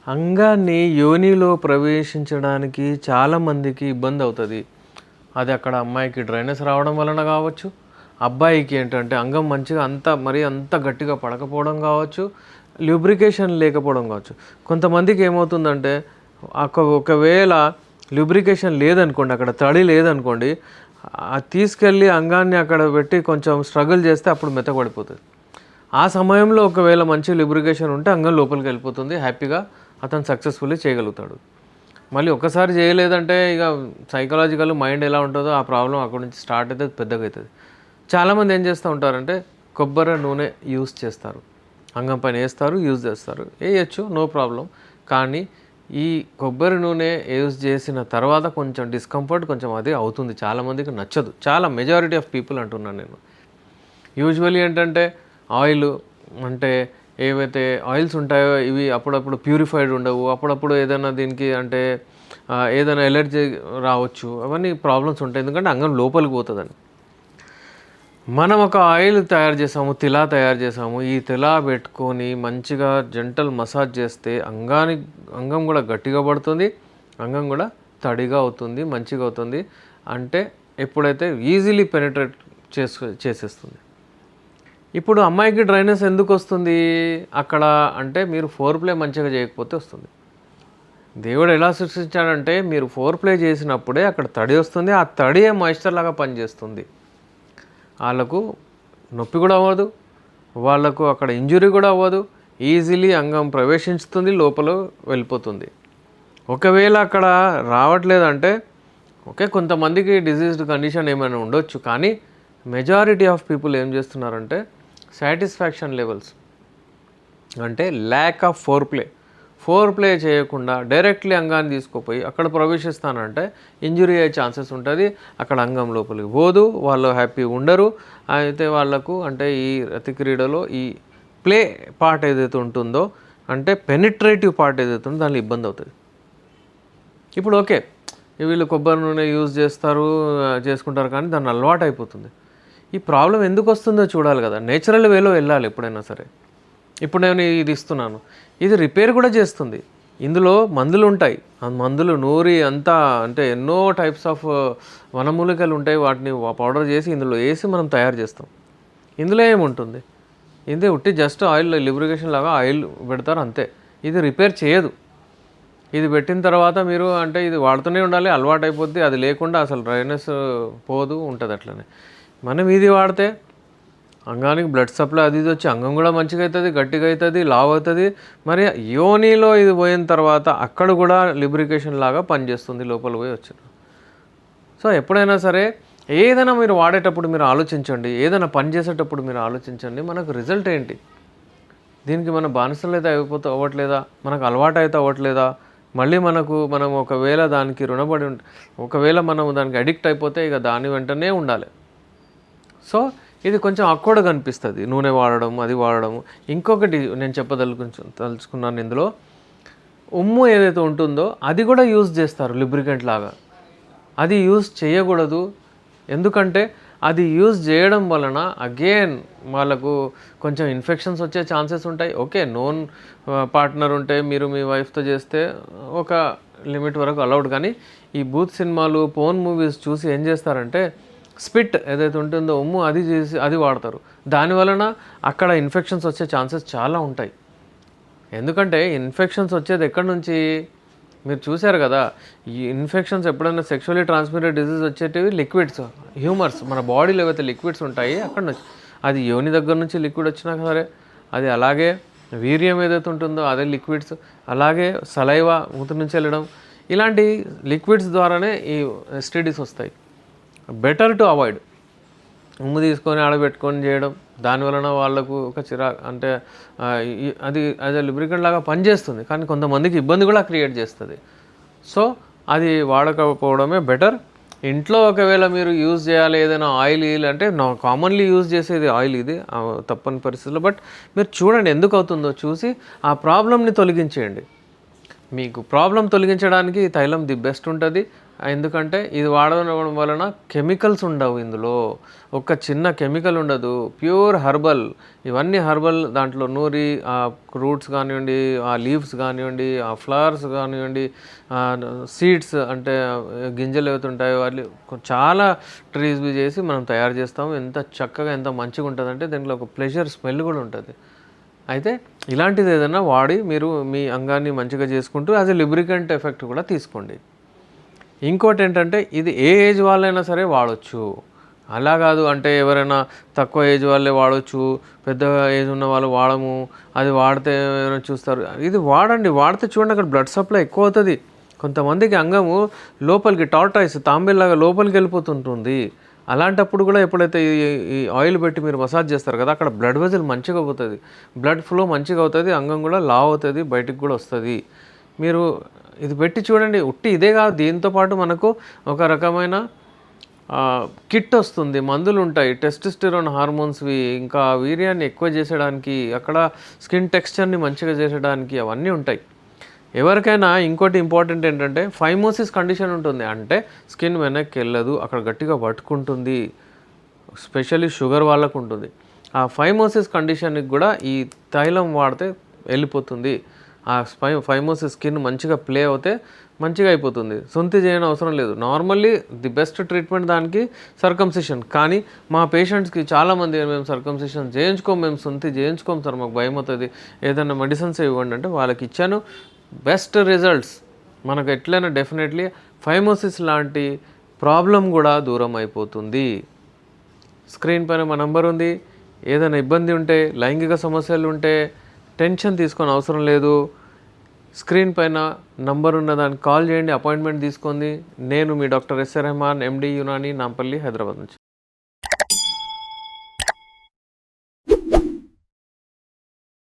అంగాన్ని యోనిలో ప్రవేశించడానికి చాలామందికి ఇబ్బంది అవుతుంది. అది అక్కడ అమ్మాయికి డ్రైనెస్ రావడం వలన కావచ్చు, అబ్బాయికి ఏంటంటే అంగం మంచిగా అంత గట్టిగా పడకపోవడం కావచ్చు, ల్యూబ్రికేషన్ లేకపోవడం కావచ్చు. కొంతమందికి ఏమవుతుందంటే ఒకవేళ ల్యూబ్రికేషన్ లేదనుకోండి, అక్కడ తడి లేదనుకోండి, తీసుకెళ్ళి అంగాన్ని అక్కడ పెట్టి కొంచెం స్ట్రగుల్ చేస్తే అప్పుడు మెత్తపడిపోతుంది. ఆ సమయంలో ఒకవేళ మంచి ల్యూబ్రికేషన్ ఉంటే అంగం లోపలికి వెళ్ళిపోతుంది, హ్యాపీగా అతను సక్సెస్ఫుల్లీ చేయగలుగుతాడు. మళ్ళీ ఒక్కసారి చేయలేదంటే ఇక సైకలాజికల్ మైండ్ ఎలా ఉంటుందో ఆ ప్రాబ్లం అక్కడ నుంచి స్టార్ట్ అవుతుంది, పెద్దగా అవుతుంది. చాలామంది ఏం చేస్తూ ఉంటారంటే కొబ్బరి నూనె యూస్ చేస్తారు, అంగం పైన వేస్తారు, యూజ్ చేస్తారు, వేయచ్చు, నో ప్రాబ్లం. కానీ ఈ కొబ్బరి నూనె యూజ్ చేసిన తర్వాత కొంచెం డిస్కంఫర్ట్ కొంచెం అది అవుతుంది, చాలామందికి నచ్చదు. చాలా మెజారిటీ ఆఫ్ పీపుల్ అంటున్నాను నేను. యూజువల్లీ ఏంటంటే ఆయిల్ అంటే ఏవైతే ఆయిల్స్ ఉంటాయో ఇవి అప్పుడప్పుడు ప్యూరిఫైడ్ ఉండవు, అప్పుడప్పుడు ఏదైనా దీనికి అంటే ఏదైనా ఎలర్జీ రావచ్చు, అవన్నీ ప్రాబ్లమ్స్ ఉంటాయి, ఎందుకంటే అంగం లోపలికి పోతుందని. మనం ఒక ఆయిల్ తయారు చేసాము, తిలా తయారు చేసాము, ఈ తిలా పెట్టుకొని మంచిగా జెంటల్ మసాజ్ చేస్తే అంగం కూడా గట్టిగా పడుతుంది, అంగం కూడా తడిగా అవుతుంది, మంచిగా అవుతుంది. అంటే ఎప్పుడైతే ఈజీలీ పెనిట్రేట్ చేసేస్తుంది. ఇప్పుడు అమ్మాయికి డ్రైనెస్ ఎందుకు వస్తుంది అక్కడ అంటే మీరు ఫోర్ ప్లే మంచిగా చేయకపోతే వస్తుంది. దేవుడు ఎలా సృష్టించాడంటే మీరు ఫోర్ ప్లే చేసినప్పుడే అక్కడ తడి వస్తుంది, ఆ తడియే మాయిశ్చర్ లాగా పనిచేస్తుంది. వాళ్ళకు నొప్పి కూడా అవ్వదు, వాళ్ళకు అక్కడ ఇంజురీ కూడా అవ్వదు, ఈజీలీ అంగం ప్రవేశిస్తుంది, లోపల వెళ్ళిపోతుంది. ఒకవేళ అక్కడ రావట్లేదంటే ఓకే, కొంతమందికి డిజీజ్డ్ కండిషన్ ఏమైనా ఉండొచ్చు, కానీ మెజారిటీ ఆఫ్ పీపుల్ ఏం చేస్తున్నారంటే సాటిస్ఫాక్షన్ లెవెల్స్ అంటే ల్యాక్ ఆఫ్ ఫోర్ ప్లే చేయకుండా డైరెక్ట్లీ అంగాన్ని తీసుకుపోయి అక్కడ ప్రవేశిస్తానంటే ఇంజురీ అయ్యే ఛాన్సెస్ ఉంటుంది, అక్కడ అంగం లోపలికి పోదు, వాళ్ళు హ్యాపీ ఉండరు. అయితే వాళ్ళకు అంటే ఈ రతి క్రీడలో ఈ ప్లే పార్ట్ ఏదైతే ఉంటుందో అంటే పెనిట్రేటివ్ పార్ట్ ఏదైతే ఉందో దానిలో ఇబ్బంది అవుతుంది. ఇప్పుడు ఓకే, వీళ్ళు కొబ్బరి నూనె యూజ్ చేసుకుంటారు, కానీ దాన్ని అలవాటు అయిపోతుంది. ఈ ప్రాబ్లం ఎందుకు వస్తుందో చూడాలి కదా, నేచురల్ వేలో వెళ్ళాలి ఎప్పుడైనా సరే. ఇప్పుడు నేను ఇది ఇస్తున్నాను, ఇది రిపేర్ కూడా చేస్తుంది. ఇందులో మందులు ఉంటాయి, ఆ మందులు నూరి అంతా అంటే ఎన్నో టైప్స్ ఆఫ్ వనమూలికలు ఉంటాయి, వాటిని పౌడర్ చేసి ఇందులో వేసి మనం తయారు చేస్తాం. ఇందులో ఏముంటుంది, ఇది ఉట్టి జస్ట్ ఆయిల్ లిబ్రికేషన్ లాగా ఆయిల్ పెడతారు అంతే, ఇది రిపేర్ చేయదు. ఇది పెట్టిన తర్వాత మీరు అంటే ఇది వాడుతూనే ఉండాలి, అలవాటు అయిపోద్ది, అది లేకుండా అసలు డ్రైనెస్ పోదు, ఉంటుంది అట్లనే. మనం ఇది వాడితే అంగానికి బ్లడ్ సప్లై అది వచ్చి అంగం కూడా మంచిగా అవుతుంది, గట్టిగా అవుతుంది, లావ్ అవుతుంది. మరి యోనిలో ఇది పోయిన తర్వాత అక్కడ కూడా లిబ్రికేషన్ లాగా పనిచేస్తుంది, లోపల పోయి వచ్చింది. సో ఎప్పుడైనా సరే ఏదైనా మీరు వాడేటప్పుడు మీరు ఆలోచించండి, ఏదైనా పని చేసేటప్పుడు మీరు ఆలోచించండి, మనకు రిజల్ట్ ఏంటి, దీనికి మన బానిసలు అయితే అవ్వట్లేదా, మనకు అలవాటు అయితే అవ్వట్లేదా, మళ్ళీ మనం ఒకవేళ దానికి రుణపడి ఒకవేళ మనం దానికి అడిక్ట్ అయిపోతే ఇక దాని వెంటనే ఉండాలి. సో ఇది కొంచెం అక్వర్డ్గా అనిపిస్తుంది నూనె వాడడం, అది వాడడం. ఇంకొకటి నేను తలుచుకున్నాను, ఇందులో ఉమ్ము ఏదైతే ఉంటుందో అది కూడా యూజ్ చేస్తారు లిబ్రికెంట్ లాగా. అది యూజ్ చేయకూడదు, ఎందుకంటే అది యూజ్ చేయడం వలన అగైన్ వాళ్ళకు కొంచెం ఇన్ఫెక్షన్స్ వచ్చే ఛాన్సెస్ ఉంటాయి. ఓకే, నోన్ పార్ట్నర్ ఉంటే మీరు మీ వైఫ్తో చేస్తే ఒక లిమిట్ వరకు అలౌడ్, కానీ ఈ బూత్ సినిమాలు, పోన్ మూవీస్ చూసి ఏం చేస్తారంటే స్పిట్ ఏదైతే ఉంటుందో ఉమ్ము అది చేసి అది వాడతారు. దానివలన అక్కడ ఇన్ఫెక్షన్స్ వచ్చే ఛాన్సెస్ చాలా ఉంటాయి. ఎందుకంటే ఇన్ఫెక్షన్స్ వచ్చేది ఎక్కడి నుంచి మీరు చూశారు కదా, ఈ ఇన్ఫెక్షన్స్ ఎప్పుడైనా సెక్షువల్లీ ట్రాన్స్మిటెడ్ డిసీజ్ వచ్చేటివి లిక్విడ్స్, హ్యూమర్స్, మన బాడీలో ఏవైతే లిక్విడ్స్ ఉంటాయి అక్కడ నుంచి, అది యోని దగ్గర నుంచి లిక్విడ్ వచ్చినా సరే, అది అలాగే వీర్యం ఏదైతే ఉంటుందో అదే లిక్విడ్స్, అలాగే సలైవా మూత్ర నుంచి వెళ్ళడం, ఇలాంటి లిక్విడ్స్ ద్వారానే ఈ ఎస్టీడీస్ వస్తాయి. Better to avoid. ఉమ్ము తీసుకొని ఆడబెట్టుకొని చేయడం, దానివలన వాళ్ళకు ఒక అంటే అది యాజ్ ఎ లిబ్రికెంట్ లాగా పనిచేస్తుంది, కానీ కొంతమందికి ఇబ్బంది కూడా క్రియేట్ చేస్తుంది. సో అది వాడకపోవడమే బెటర్. ఇంట్లో ఒకవేళ మీరు యూజ్ చేయాలి ఏదైనా ఆయిల్ అంటే కామన్లీ యూజ్ చేసేది ఆయిల్, ఇది తప్పని పరిస్థితుల్లో. బట్ మీరు చూడండి ఎందుకు అవుతుందో చూసి ఆ ప్రాబ్లమ్ని తొలగించేయండి. మీకు ప్రాబ్లం తొలగించడానికి తైలం ది బెస్ట్ ఉంటుంది. ఎందుకంటే ఇది వాడడం వలన కెమికల్స్ ఉండవు ఇందులో. ఒక చిన్న కెమికల్ ఉండదు. Pure herbal. ఇవన్నీ హెర్బల్. దాంట్లో నూరి ఆ రూట్స్ కానివ్వండి, ఆ లీవ్స్ కానివ్వండి, ఆ ఫ్లవర్స్ కానివ్వండి, సీడ్స్ అంటే గింజలు ఏవైతుంటాయో అది చాలా ట్రీస్‌వి చేసి మనం తయారు చేస్తాము. ఎంత చక్కగా ఎంత మంచిగా ఉంటదంటే దీంట్లో ఒక ప్లెజర్ స్మెల్ కూడా ఉంటది. అయితే ఇలాంటిది ఏదైనా వాడి మీరు మీ అంగాన్ని మంచిగా చేసుకుంటూ యాజ్ ఎ లుబ్రికెంట్ ఎఫెక్ట్ కూడా తీసుకోండి. ఇంకోటేంటంటే ఇది ఏ ఏజ్ వాళ్ళైనా సరే వాడొచ్చు. అలా కాదు అంటే ఎవరైనా తక్కువ ఏజ్ వాళ్ళే వాడొచ్చు, పెద్ద ఏజ్ ఉన్న వాళ్ళు వాడము, అది వాడితే ఎవరైనా చూస్తారు. ఇది వాడండి. వాడితే చూడండి అక్కడ బ్లడ్ సప్లై ఎక్కువ అవుతది. కొంతమందికి అంగము లోపలికి టార్టాయిస్ తాంబేలాగా లోపలికి వెళ్ళిపోతుంటుంది. అలాంటప్పుడు కూడా ఎప్పుడైతే ఈ ఆయిల్ పెట్టి మీరు మసాజ్ చేస్తారు కదా, అక్కడ బ్లడ్ వెజల్ మంచిగా పోతుంది, బ్లడ్ ఫ్లో మంచిగా అవుతుంది, అంగం కూడా లావ్ అవుతుంది, బయటికి కూడా వస్తుంది. మీరు ఇది పెట్టి చూడండి. ఉట్టి ఇదే కాదు, దీంతో పాటు మనకు ఒక రకమైన కిట్ వస్తుంది, మందులు ఉంటాయి, టెస్టోస్టెరాన్ హార్మోన్స్వి, ఇంకా వీర్యాన్ని ఎక్కువ చేసేయడానికి, అక్కడ స్కిన్ టెక్స్చర్ని మంచిగా చేసేయడానికి అవన్నీ ఉంటాయి. ఎవరికైనా ఇంకోటి ఇంపార్టెంట్ ఏంటంటే ఫైమోసిస్ కండిషన్ ఉంటుంది. అంటే స్కిన్ వెనక్కి వెళ్ళదు, అక్కడ గట్టిగా పట్టుకుంటుంది. స్పెషల్లీ షుగర్ వాళ్ళకు ఉంటుంది. ఆ ఫైమోసిస్ కండిషన్కి కూడా ఈ తైలం వాడితే వెళ్ళిపోతుంది. ఆ ఫైమోసిస్ స్కిన్ మంచిగా ప్లే అవుతే మంచిగా అయిపోతుంది. సొంతి చేయని అవసరం లేదు. నార్మల్లీ ది బెస్ట్ ట్రీట్మెంట్ దానికి సర్కంసిషన్. కానీ మా పేషెంట్స్కి చాలామంది మేము సర్కంసిషన్ చేయించుకోము, మేము సొంతి చేయించుకోము సార్, మాకు భయం అవుతుంది, ఏదైనా మెడిసిన్స్ ఇవ్వండి అంటే వాళ్ళకి ఇచ్చాను. Best results. మనకు ఎట్లయినా డెఫినెట్లీ ఫైమోసిస్ లాంటి ప్రాబ్లం కూడా దూరం అయిపోతుంది. స్క్రీన్ పైన మా నంబర్ ఉంది. ఏదైనా ఇబ్బంది ఉంటే, లైంగిక సమస్యలు ఉంటే టెన్షన్ తీసుకొని అవసరం లేదు. స్క్రీన్ పైన నంబర్ ఉన్న దానికి కాల్ చేయండి, అపాయింట్మెంట్ తీసుకోండి. నేను మీ డాక్టర్ ఎస్ఆర్ రెహమాన్, ఎండి యునాని, నాంపల్లి, హైదరాబాద్ నుంచి.